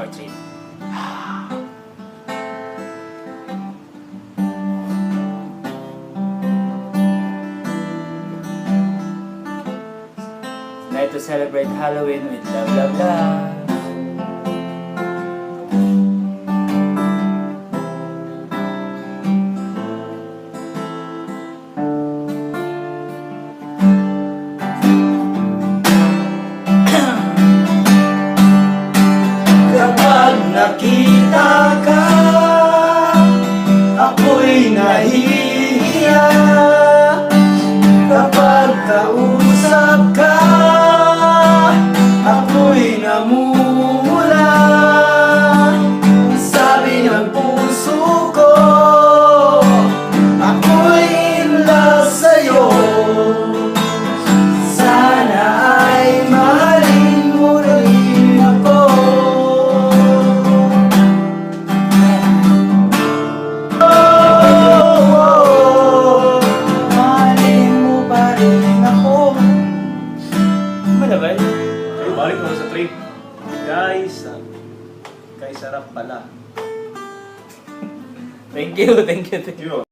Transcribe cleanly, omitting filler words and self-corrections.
or treat. Night to celebrate Halloween with love, love, love. Kapag nakita ka, ako'y nahihiya. Kapag kausap ka, ako'y namumula. Sabi ng puso ko, ako'y in love sa'yo. Sana ay mahalin mo rin ako. Mahalin mo pa rin ako. Malabay. Okay, balik mo sa trip. Guys, kay sarap pala. Thank you, thank you, thank you. Yun.